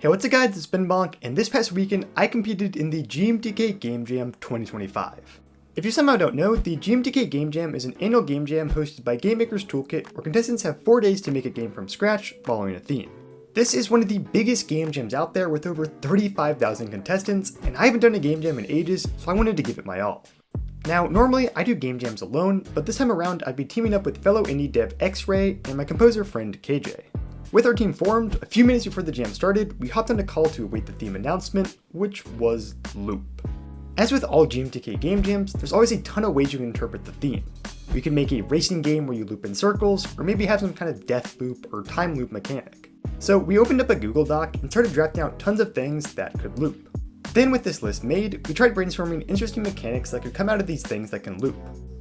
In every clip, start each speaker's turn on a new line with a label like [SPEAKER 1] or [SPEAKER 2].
[SPEAKER 1] Hey, what's up guys, it's Bonk, and this past weekend I competed in the GMTK Game Jam 2025. If you somehow don't know, the GMTK Game Jam is an annual game jam hosted by Game Maker's Toolkit where contestants have 4 days to make a game from scratch following a theme. This is one of the biggest game jams out there with over 35,000 contestants, and I haven't done a game jam in ages, so I wanted to give it my all. Now, normally I do game jams alone, but this time around I'd be teaming up with fellow indie dev X-Ray and my composer friend KJ. With our team formed, a few minutes before the jam started, we hopped on a call to await the theme announcement, which was Loop. As with all GMTK game jams, there's always a ton of ways you can interpret the theme. You can make a racing game where you loop in circles, or maybe have some kind of death loop or time loop mechanic. So we opened up a Google Doc and started drafting out tons of things that could loop. Then with this list made, we tried brainstorming interesting mechanics that could come out of these things that can loop.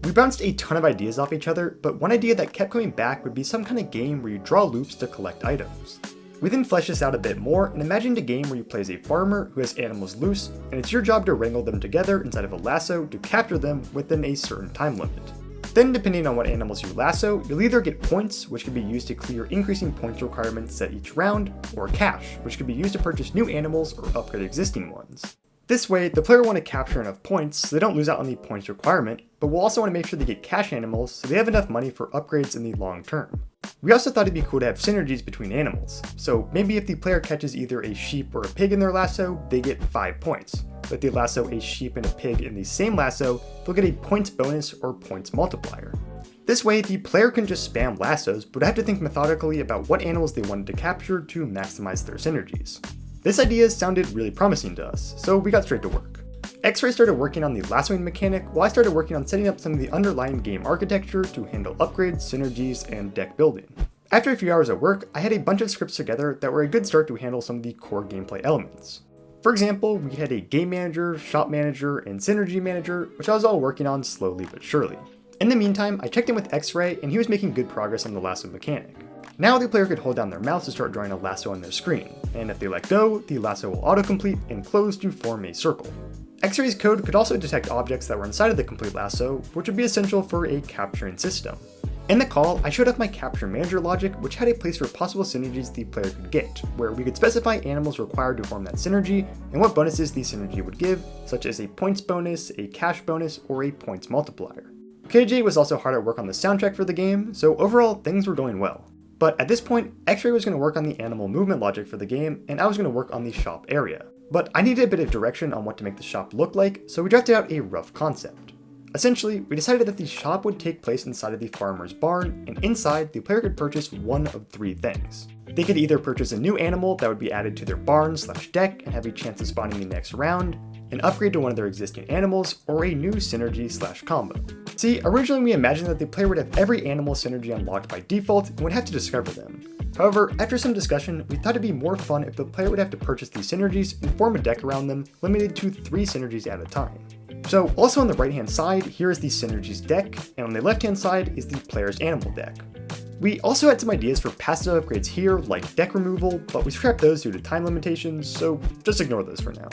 [SPEAKER 1] We bounced a ton of ideas off each other, but one idea that kept coming back would be some kind of game where you draw loops to collect items. We then fleshed this out a bit more and imagined a game where you play as a farmer who has animals loose, and it's your job to wrangle them together inside of a lasso to capture them within a certain time limit. Then depending on what animals you lasso, you'll either get points, which can be used to clear increasing points requirements at each round, or cash, which can be used to purchase new animals or upgrade existing ones. This way, the player will want to capture enough points so they don't lose out on the points requirement, but will also want to make sure they get cash animals so they have enough money for upgrades in the long term. We also thought it'd be cool to have synergies between animals, so maybe if the player catches either a sheep or a pig in their lasso, they get 5 points. But if they lasso a sheep and a pig in the same lasso, they'll get a points bonus or points multiplier. This way, the player can just spam lassos, but have to think methodically about what animals they wanted to capture to maximize their synergies. This idea sounded really promising to us, so we got straight to work. X-Ray started working on the lassoing mechanic, while I started working on setting up some of the underlying game architecture to handle upgrades, synergies, and deck building. After a few hours of work, I had a bunch of scripts together that were a good start to handle some of the core gameplay elements. For example, we had a game manager, shop manager, and synergy manager, which I was all working on slowly but surely. In the meantime, I checked in with X-Ray, and he was making good progress on the lasso mechanic. Now the player could hold down their mouse to start drawing a lasso on their screen, and if they let go, the lasso will autocomplete and close to form a circle. X-Ray's code could also detect objects that were inside of the complete lasso, which would be essential for a capturing system. In the call, I showed off my capture manager logic, which had a place for possible synergies the player could get, where we could specify animals required to form that synergy, and what bonuses the synergy would give, such as a points bonus, a cash bonus, or a points multiplier. KJ was also hard at work on the soundtrack for the game, so overall things were going well. But at this point, X-Ray was going to work on the animal movement logic for the game, and I was going to work on the shop area. But I needed a bit of direction on what to make the shop look like, so we drafted out a rough concept. Essentially, we decided that the shop would take place inside of the farmer's barn, and inside, the player could purchase one of 3 things. They could either purchase a new animal that would be added to their barn/deck and have a chance of spawning the next round, an upgrade to one of their existing animals, or a new synergy/combo. See, originally we imagined that the player would have every animal synergy unlocked by default and would have to discover them. However, after some discussion, we thought it'd be more fun if the player would have to purchase these synergies and form a deck around them, limited to 3 synergies at a time. So also on the right hand side, here is the synergies deck, and on the left hand side is the player's animal deck. We also had some ideas for passive upgrades here, like deck removal, but we scrapped those due to time limitations, so just ignore those for now.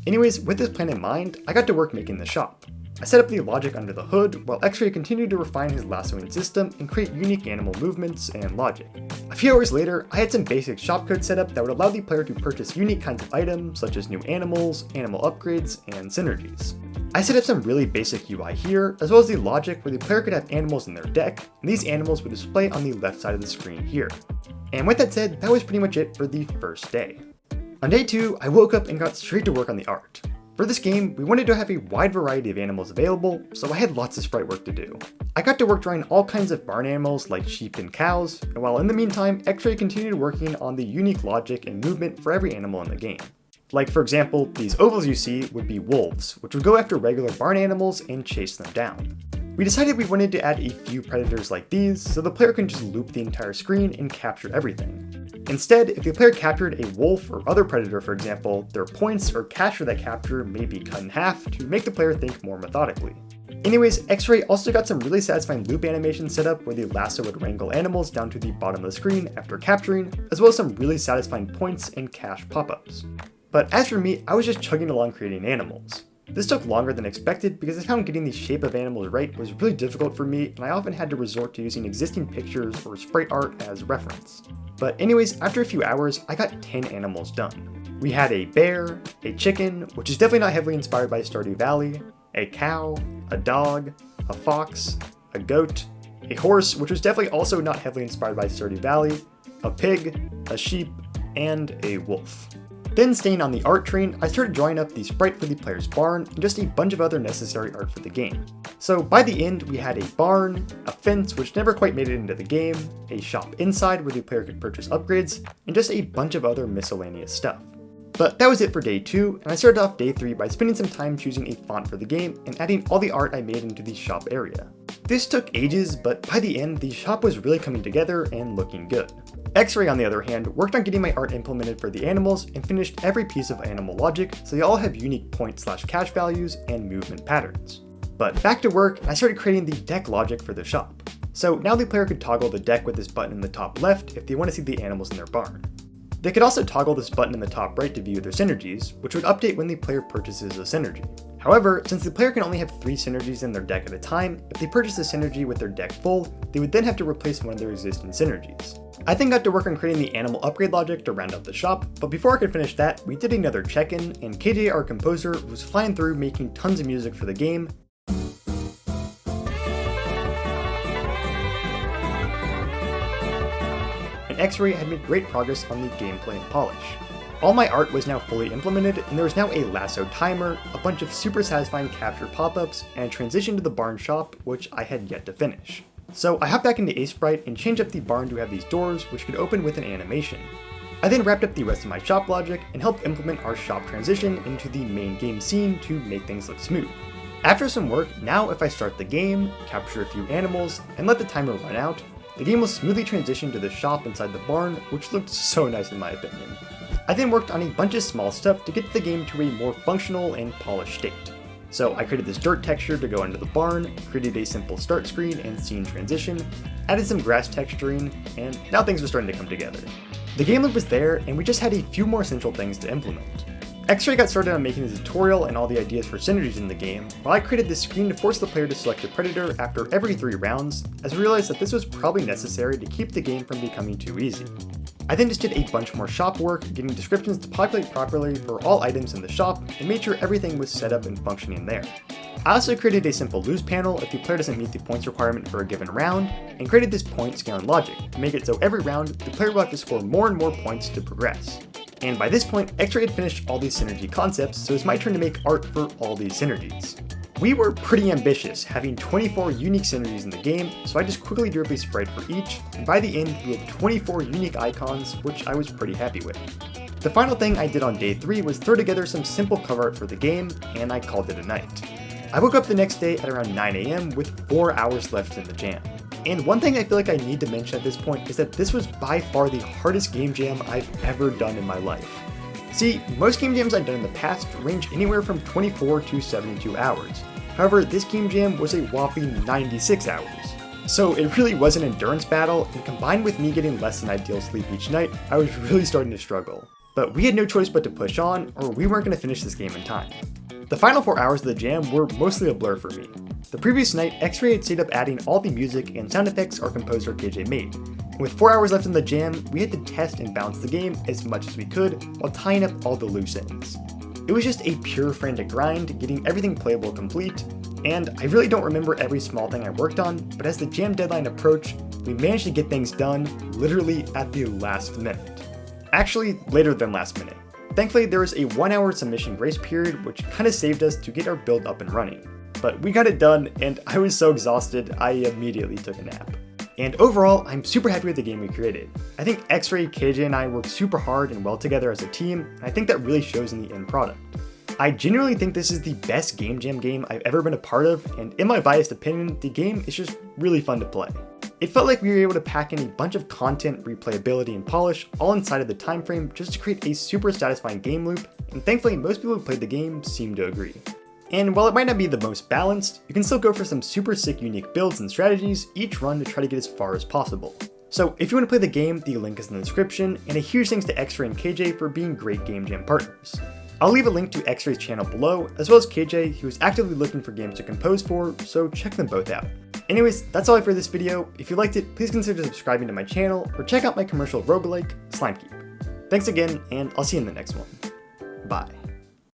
[SPEAKER 1] Anyways, with this plan in mind, I got to work making the shop. I set up the logic under the hood, while X-Ray continued to refine his lassoing system and create unique animal movements and logic. A few hours later, I had some basic shop code set up that would allow the player to purchase unique kinds of items, such as new animals, animal upgrades, and synergies. I set up some really basic UI here, as well as the logic where the player could have animals in their deck, and these animals would display on the left side of the screen here. And with that said, that was pretty much it for the first day. On day 2, I woke up and got straight to work on the art. For this game, we wanted to have a wide variety of animals available, so I had lots of sprite work to do. I got to work drawing all kinds of barn animals like sheep and cows, and while in the meantime, X-Ray continued working on the unique logic and movement for every animal in the game. Like for example, these ovals you see would be wolves, which would go after regular barn animals and chase them down. We decided we wanted to add a few predators like these, so the player can just loop the entire screen and capture everything. Instead, if the player captured a wolf or other predator for example, their points or cash for that capture may be cut in half to make the player think more methodically. Anyways, X-Ray also got some really satisfying loop animations set up where the lasso would wrangle animals down to the bottom of the screen after capturing, as well as some really satisfying points and cash pop-ups. But as for me, I was just chugging along creating animals. This took longer than expected because I found getting the shape of animals right was really difficult for me, and I often had to resort to using existing pictures or sprite art as reference. But anyways, after a few hours, I got 10 animals done. We had a bear, a chicken, which is definitely not heavily inspired by Stardew Valley, a cow, a dog, a fox, a goat, a horse, which was definitely also not heavily inspired by Stardew Valley, a pig, a sheep, and a wolf. Then staying on the art train, I started drawing up the sprite for the player's barn and just a bunch of other necessary art for the game. So by the end, we had a barn, a fence which never quite made it into the game, a shop inside where the player could purchase upgrades, and just a bunch of other miscellaneous stuff. But that was it for day 2, and I started off day 3 by spending some time choosing a font for the game and adding all the art I made into the shop area. This took ages, but by the end, the shop was really coming together and looking good. X-Ray, on the other hand, worked on getting my art implemented for the animals and finished every piece of animal logic so they all have unique point/cache values and movement patterns. But back to work, I started creating the deck logic for the shop. So now the player could toggle the deck with this button in the top left if they want to see the animals in their barn. They could also toggle this button in the top right to view their synergies, which would update when the player purchases a synergy. However, since the player can only have 3 synergies in their deck at a time, if they purchase a synergy with their deck full, they would then have to replace one of their existing synergies. I then got to work on creating the animal upgrade logic to round out the shop, but before I could finish that, we did another check-in, and KJ, our composer, was flying through making tons of music for the game, and X-Ray had made great progress on the gameplay and polish. All my art was now fully implemented, and there was now a lasso timer, a bunch of super satisfying capture pop-ups, and a transition to the barn shop, which I had yet to finish. So I hopped back into Sprite and changed up the barn to have these doors, which could open with an animation. I then wrapped up the rest of my shop logic and helped implement our shop transition into the main game scene to make things look smooth. After some work, now if I start the game, capture a few animals, and let the timer run out, the game will smoothly transition to the shop inside the barn, which looked so nice in my opinion. I then worked on a bunch of small stuff to get the game to a more functional and polished state. So I created this dirt texture to go into the barn, created a simple start screen and scene transition, added some grass texturing, and now things were starting to come together. The game loop was there, and we just had a few more essential things to implement. X-Ray got started on making the tutorial and all the ideas for synergies in the game, while I created this screen to force the player to select a predator after every 3 rounds, as we realized that this was probably necessary to keep the game from becoming too easy. I then just did a bunch more shop work, getting descriptions to populate properly for all items in the shop, and made sure everything was set up and functioning there. I also created a simple lose panel if the player doesn't meet the points requirement for a given round, and created this point scaling logic to make it so every round the player will have to score more and more points to progress. And by this point, X-Ray had finished all these synergy concepts, so it's my turn to make art for all these synergies. We were pretty ambitious, having 24 unique synergies in the game, so I just quickly drew up a sprite for each, and by the end we had 24 unique icons, which I was pretty happy with. The final thing I did on day 3 was throw together some simple cover art for the game, and I called it a night. I woke up the next day at around 9 AM with 4 hours left in the jam. And one thing I feel like I need to mention at this point is that this was by far the hardest game jam I've ever done in my life. See, most game jams I've done in the past range anywhere from 24 to 72 hours. However, this game jam was a whopping 96 hours. So it really was an endurance battle, and combined with me getting less than ideal sleep each night, I was really starting to struggle. But we had no choice but to push on, or we weren't going to finish this game in time. The final 4 hours of the jam were mostly a blur for me. The previous night, X-Ray had stayed up adding all the music and sound effects our composer KJ made. And with 4 hours left in the jam, we had to test and balance the game as much as we could while tying up all the loose ends. It was just a pure frantic grind, getting everything playable complete, and I really don't remember every small thing I worked on, but as the jam deadline approached, we managed to get things done literally at the last minute. Actually, later than last minute. Thankfully, there was a 1-hour submission grace period, which kinda saved us to get our build up and running. But we got it done, and I was so exhausted, I immediately took a nap. And overall, I'm super happy with the game we created. I think X-Ray, KJ, and I worked super hard and well together as a team, and I think that really shows in the end product. I genuinely think this is the best game jam game I've ever been a part of, and in my biased opinion, the game is just really fun to play. It felt like we were able to pack in a bunch of content, replayability, and polish all inside of the time frame just to create a super satisfying game loop, and thankfully most people who played the game seem to agree. And while it might not be the most balanced, you can still go for some super sick unique builds and strategies each run to try to get as far as possible. So if you want to play the game, the link is in the description, and a huge thanks to X-Ray and KJ for being great game jam partners. I'll leave a link to X-Ray's channel below, as well as KJ, who is actively looking for games to compose for, so check them both out. Anyways, that's all for this video. If you liked it, please consider subscribing to my channel or check out my commercial roguelike, Slimekeep. Thanks again, and I'll see you in the next one. Bye.